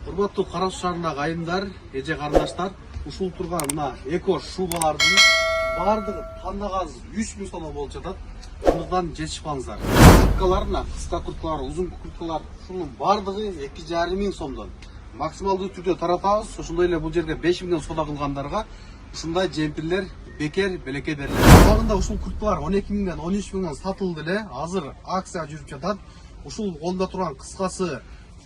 Урматтуу карашчыларына айымдар, эже карындаштар, ушул турган мына эко шубалардын баардыгы тандаган 3000 сомдон болуп жатат. Мындан жетишпаңыздар. Курткаларына, кыска курткалар, узун курткалар, ушунун баардыгы 2500 сомдон. Максималдуу түрдө таратабыз. Ошондой эле бул жерге 5000ден соода кылгандарга ушундай жемпирлер бекер белекке берилет. Убагында ушул курткалар 12000ден 13000ден сатылды эле. Азыр акция жүрүп жатат. Ушул колдо турган кыскасы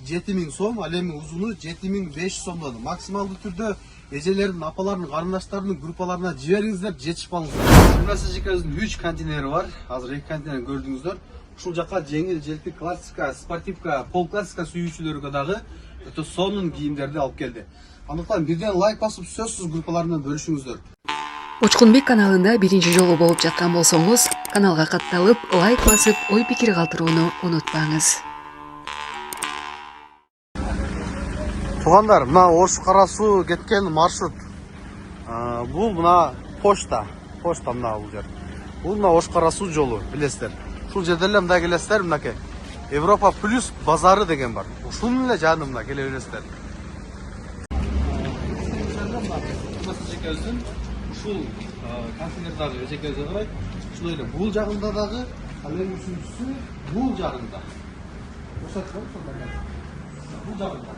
7000 сом, ал эми узуну 7500 сомдон. Максималдуу түрдө эжелердин, апалардын, карындаштардын группаларына жибериңиздер, жетишпаңыздар. Мына сиздин 3 контейнери бар. Азыр 2 контейнер көрдүңүздөр. Ушул жака жеңил, желпи, классика, спортивка, пол классика сүйүүчүлөргө дагы өтө сонун кийимдерди алып келди. Андыктан бирден лайк басып, сөзсүз группаларынан бөлүшүңүздөр. Учкунбек каналында биринчи жолу болуп жаткан болсоңуз, каналга катталып, лайк басып, ой пикир калтырууну унутпаңыз. Туугандар, мына Ош Кара Суу кеткен маршрут. Бул мына почта мына бул жер. Бул мына Ош Кара Суу жолу, билесиздер. Ушул жерде эле мында келесиздер, мынакей. Европа плюс базары деген бар. Ушунун эле жанында келе бересиздер. Ушул контейнердагы эжекөзгө карай, ушундай эле бул жагында дагы, ал эми үчүнчүсү бул жагында. Бул жагында.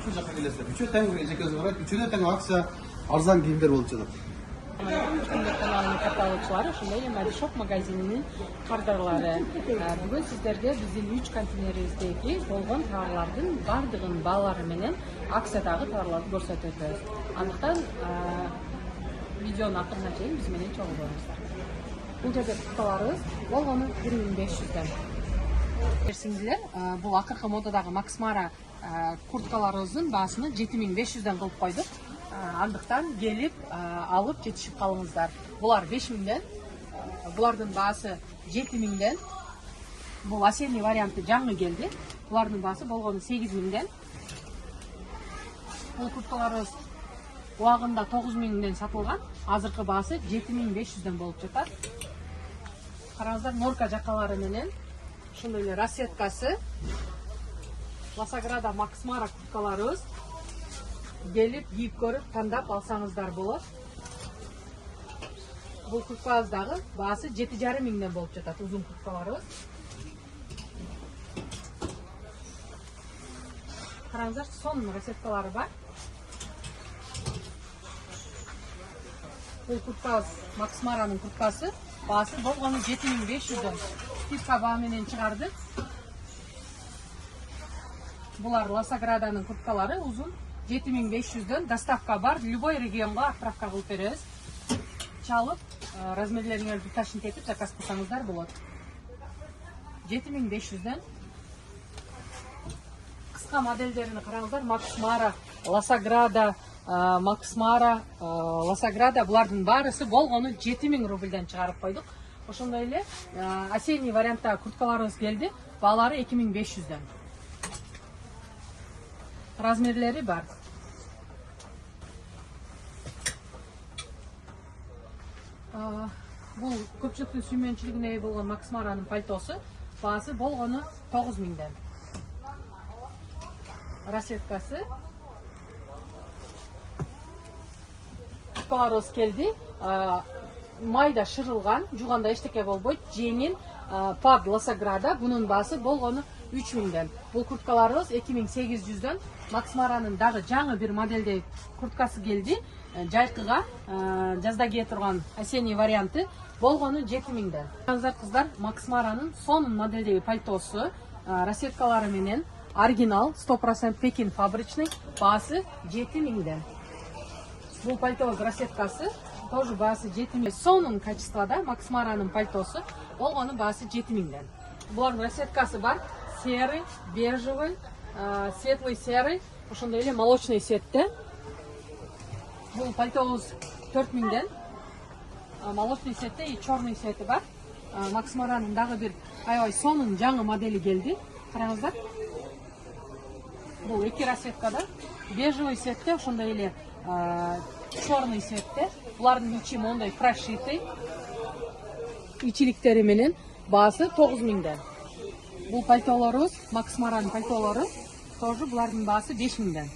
Ушул жакка келесиздер. Үчөө тең эжекөзгө карай, үчөө тең акция арзан кийимдер болуп жатат. Учкунбек каналынын каталогчулары, ошондой эле Мадишоп магазининин кардарлары. Бүгүн сиздерге биздин 3 контейнерибиздеги болгон товарлардын бардыгын баалары менен акциядагы товарларды көрсөтөбүз. Андыктан видеонун акырына чейин биз менен чогуу болуңуздар. Бул жерде курткаларыбыз болгону 1500ден. Сиңдилер, бул акыркы модадагы Макс Мара курткаларыбыздын баасыны 7500ден кылып койдук. Андыктан келип алып жетишип калыңыздар. Булар 5000ден, булардын баасы 7000ден. Бул осенний варианты жаңы келди. Булардын баасы болгону 8000ден. Бул курткаларыбыз убагында 9000ден сатылган. Азыркы баасы 7500ден болуп жатат. Караңыздар, норка жакалары менен ушундай эле расцветкасы Ласаграда Макс Мара курткаларыбыз. Gelip giyip көрүп тандап алсаңыздар болот. Бул курткабыздагы баасы 7500ден болуп жатат, узун курткаларыбыз. Караңыздар, сонун расцветкалары бар. Бул курткабыз Макс Маранын курткасы, баасы болгону 7500ден. Скидка баа менен чыгарды. Булар Ласаграданын курткалары, узун 7500ден. Доставка бар, любой регионга отправка кылып беребиз. Чалып, размерлериңерди ташынып кетип заказ кылсаңыздар болот. 7500ден. Кыска модельдерин караңыздар, Макс Мара, Ласаграда, Макс Мара, Ласаграда, булардын баарысы болгону 7000 рубльден чыгарып койдук. Ошондой эле осенний варианттагы курткаларыбыз келди, баалары 2500ден. Размерлери бар. Бул көпчүлүктүн сүймөнчүлүгүнө ээ болгон Макс Маранын пальтосу, баасы болгону 9000ден. Расцветкасы. Курткаларыбыз келди. Майда шырылган, жуганда эчтеке болбойт, жеңил, пад Ласаграда, бунун баасы болгону 3000ден. Бул курткаларыбыз 2800ден. Макс Маранын дагы жаңы бир модельде курткасы келди. Жайкыга жазда кие турган осенний варианты болгону 7000ден. Караңыздар кыздар, Макс Маранын сонун модельдеги пальтосу, расцветкалары менен оригинал 100% Пекин фабричный, баасы 7000ден. Бул пальтобуз расцветкасы тоже баасы 7000. Сонун качествода Макс Маранын пальтосу болгону баасы 7000ден. Булардын расцветкасы бар: серый, бежевый, светлый серый, ошондой эле молочный цветте. Бул пальтобуз 4000ден. Молочный цветте и черный цвети бар. Макс Маранын дагы бир аябай сонун жаңы модели келди. Караңыздар. Бул эки расцветкада, бежевый цветте, ошондой эле черный цветте. Булардын ичи мондай прошитый. Ичиликтери менен баасы 9000ден. Бул пальтолорубуз, Макс Маранын пальтолору. тоже булардын баасы 5000ден.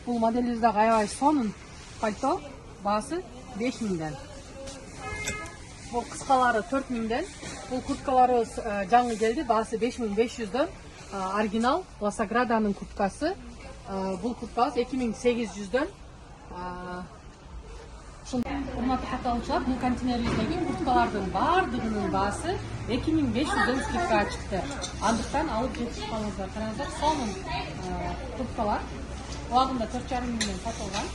Бул моделибиздеги аябай сонун пальто баасы 5000ден. Бул кыскалары 4000ден. Бул курткаларыбыз жаңы келди, баасы 5500дөн. Оригинал Ласаграданын курткасы. Бул курткабыз 2800дөн. Урматтуу катталуучулар, бул контейнерибиздеги курткалардын баардыгынын баасы 2500дөн скидкага чыкты. Андыктан алып жетишпаңыздар. Караңыздар, сонун курткалар. Убагында 4,5 сатылган.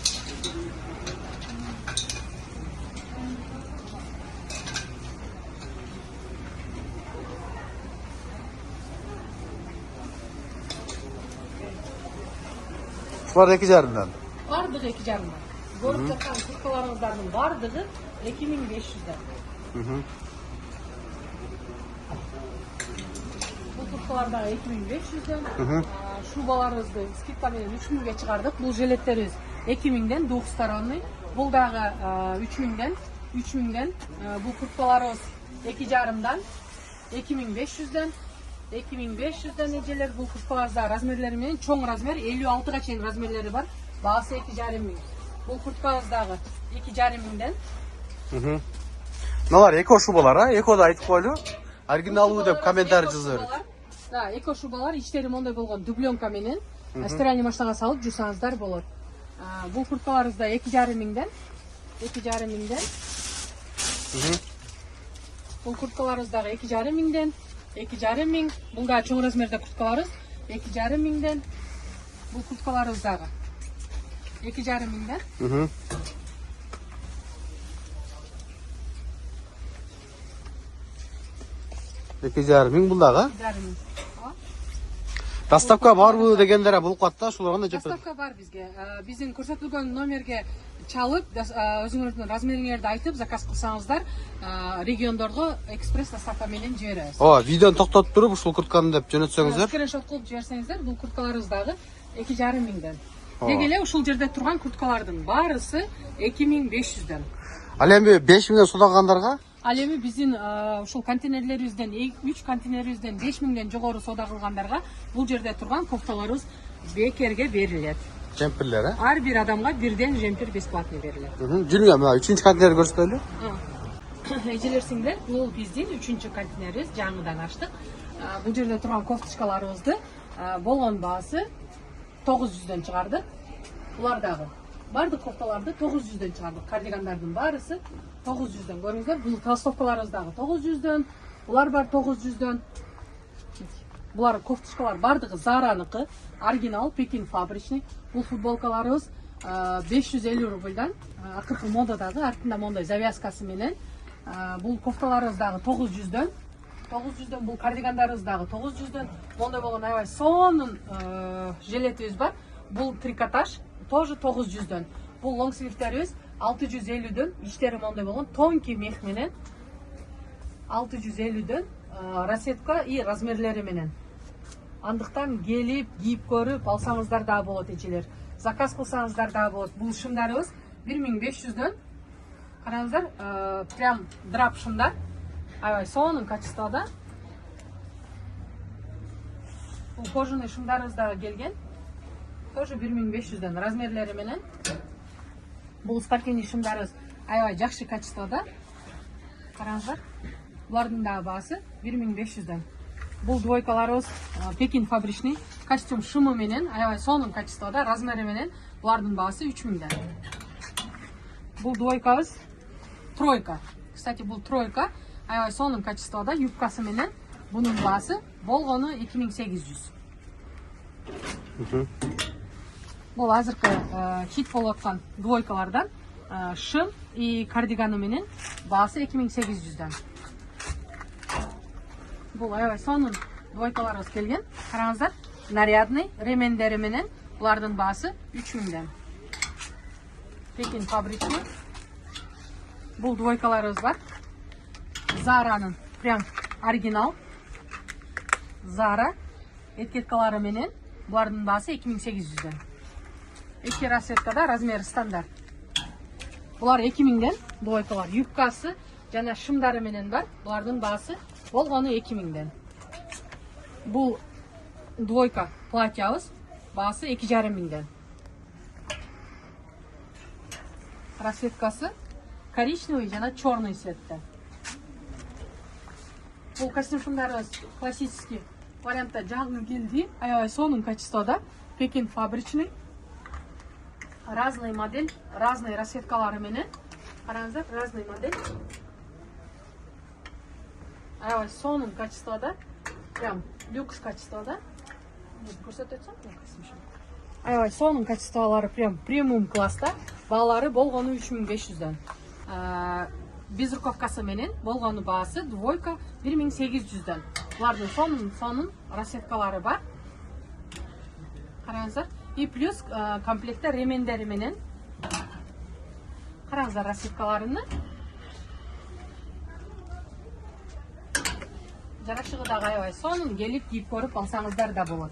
Şular 2,5'den. Бардыгы 2,5. Көрүп жаткан курткаларыңыздардын бардыгы 2500дөн. Бул курткалар дагы 2500дөн. Шубаларыбызды скидка менен 3000ге чыгардык. Бул жилеттерибиз 2000ден, двухсторонный. Бул дагы 3000ден. Бул курткаларыбыз 2,5дан 2500ден. 2500дөн эжелер. Бул курткаларда размерлери менен чоң размер 56га чейин размерлери бар. Баасы 2,5 Бул курткабыз дагы 2,5 Мыналар эко шубалар, экода айтып койлу. Оригиналуу деп комментарий жазып берет. Да, эко шубалар ичтери мондой болгон дубленка менен стиральный машинага салып жуусаңыздар болот. Бул курткаларыбыз да 2,5 Бул курткаларыбыз дагы 2,5 Бул дагы чоң размерде курткаларыбыз 2,5 Бул курткаларыбыз дагы 2,5 2,5 бул дагы. 2,5 Доставка барбы дегендер болуп катты, шулар кандай жеп? Доставка бар бизге. Биздин көрсөтүлгөн номерге чалып, өзүңөрдүн размериңерди айтып, заказ кылсаңыздар, региондорго экспресс доставка менен жиберебиз. Видеону токтотуп туруп ушул куртканы деп жөнөтсөңүздөр. Скриншот кылып жиберсеңиздер, бул курткаларыбыз дагы 2,5 Деги эле ушул жерде турган курткалардын баарысы 2500дөн. Ал эми 5000ден содагандарга? Ал эми биздин ушул контейнерлерибизден 3 контейнерибизден 5000ден жогору соода кылгандарга бул жерде турган кофталарыбыз бекерге берилет. Жемпирлер, Ар бир адамга бирден жемпир бесплатный берилет. Жүргөн мына 3-чү контейнер көрсөтөлү. Эжелер сиңдер, бул биздин 3-чү контейнерибиз, жаңыдан ачтык. Бул жерде турган кофточкаларыбызды болгон баасы 900дөн чыгардык. Булар дагы бардык кофталарды 900дөн чыгардык. Кардигандардын баарысы 900дөн. Көрүңүздөр, бул толстовкаларыбыз дагы 900дөн. Булар бар 900дөн. Булар кофточкалар бардыгы Зараныкы, оригинал, Пекин фабричный. Бул футболкаларыбыз 550 рубльдан. Акыркы модадагы артында мондай завязкасы менен. Бул кофталарыбыз дагы 900дөн. 900дөн бул кардигандарыбыз дагы 900дөн. Мондай болгон аябай сонун жилетибиз бар. Бул трикотаж тоже 900дөн. Бул лонгсливтерибиз 650дөн. Иштери мондай болгон тонкий мех менен 650дөн. Расетка и размерлери менен. Андыктан келип, кийип көрүп алсаңыздар да болот эжелер. Заказ кылсаңыздар да болот. Бул шымдарыбыз 1500дөн. Караңыздар, прям драп шымдар. Аябай сонун качествода. Бул кожаный шымдарыбыз да келген. Тоже 1500дөн размерлери менен. Бул спортивный шымдарыбыз аябай жакшы качествода. Караңыздар. Булардын да баасы 1500дөн. Бул двойкаларыбыз Пекин фабричный, костюм шымы менен, аябай сонун качествода, размери менен. Булардын баасы 3000ден. Бул двойкабыз тройка. Кстати, бул тройка аябай сонун качествода, юбкасы менен. Бунун баасы болгону 2800. Бул азыркы хит болуп аткан двойкалардан шым и кардиганы менен баасы 2800ден. Бул аябай сонун двойкаларыбыз келген. Караңыздар, нарядный ремендери менен булардын баасы 3000ден. Пекин фабричный. Бул двойкаларыбыз бар. Заранын прям оригинал. Зара этикеткалары менен булардын баасы 2800ден. Эки расеткада размери стандарт. Булар 2000ден двойкалар. Юбкасы жана шымдары менен бар. Булардын баасы болгону 2000ден. Бул двойка платьябыз. Басы 2,5 миңден. Расцветкасы коричневый жана черный цветте. Бұл костюмдарыбыз классический вариантта жаңы келди. Аябай сонун качествода. Пекин фабричный. Разный модель, разные расцветкалары менен. Караңыздар, разный модель. Аябай сонун качествода. Прям люкс качествода. Көрсөтөтсөм, аябай сонун качестволары прям премиум класста. Баалары болгону 3500дөн. Безруковкасы менен болгону баасы двойка 1800дөн. Булардын сонун расцветкалары бар. Караңыздар. И плюс комплектте ремендери менен. Караңыздар расцветкаларыны. Жарашыгы да аябай сонун, келип кийип көрүп алсаңыздар да болот.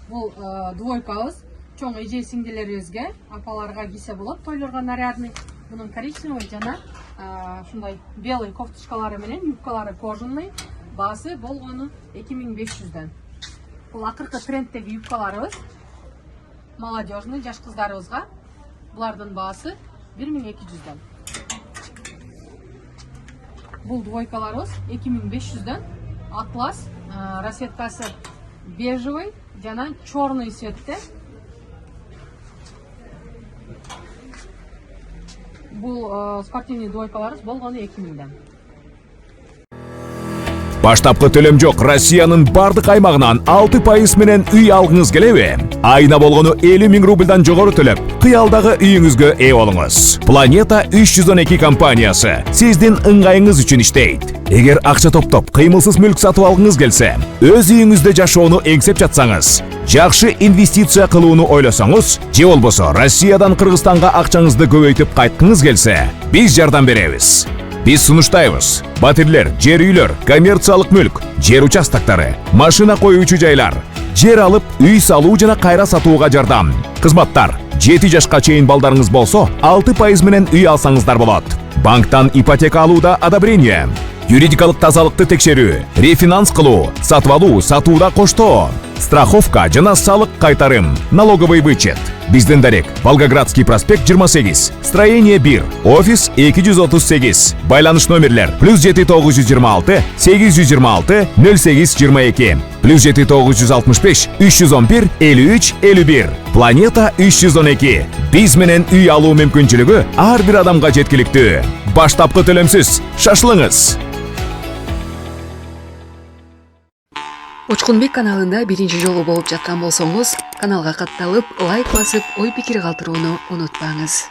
Бул двойкабыз чоң эже сиңдилерибизге, апаларга кийсе болот, тойлорго нарядный. Бунун коричневый жана ушундай белый кофточкалары менен, юбкалары кожаный. Баасы болгону 2500дөн. Бул акыркы трендтеги юбкаларыбыз. Молодежный, жаш кыздарыбызга. Булардын баасы 1200дөн. Бул двойкаларыбыз 2500дөн. Атлас, расцветкасы бежевый жана черный цветте. Бул спортивный двойкаларыбыз болгону 2000дөн. Баштапкы төлөм жок. Россиянын бардык аймагынан 6% менен үй алгыңыз келеби? Айына болгону 50 000 рубльдан жогору төлөп, кыялдагы үйүңүзгө ээ болуңуз. Планета 312 компаниясы сиздин ыңгайыңыз үчүн иштейт. Эгер акча топтоп, кыймылсыз мүлк сатып алгыңыз келсе, өз үйүңүздө жашоону эңсеп жатсаңыз, жакшы инвестиция кылууну ойлосоңуз, же болбосо Россиядан Кыргызстанга акчаңызды көбөйтүп кайткыңыз келсе, биз жардам беребиз. Биз сунуштайбыз. Батирлер, жер үйлөр, коммерциялык мүлк, жер участоктары, машина коюучу жайлар, жер алып, үй салуу жана кайра сатууга жардам. Кызматтар: 7 жашка чейин балдарыңыз болсо, 6% менен үй алсаңыздар болот. Банктан ипотека алууда одобрение, юридикалык тазалыкты текшерүү, рефинанс кылуу, сатып алуу, сатууда коштоо, страховка жана салык кайтарым, налоговый вычет. Биздин дарек: Волгоградский проспект 28, строение 1, офис 238. Байланыш номерлер: +7926 826 0822, +7965 311 53 51. Планета 312. Биз менен үй алуу мүмкүнчүлүгү ар бир адамга жеткиликтүү. Баштапкы төлөмсүз. Шашылыңыз. Учкунбек каналында биринчи жолу болуп жаткан болсоңуз, каналга катталып, лайк басып, ой пикир калтырууну унутпаңыз.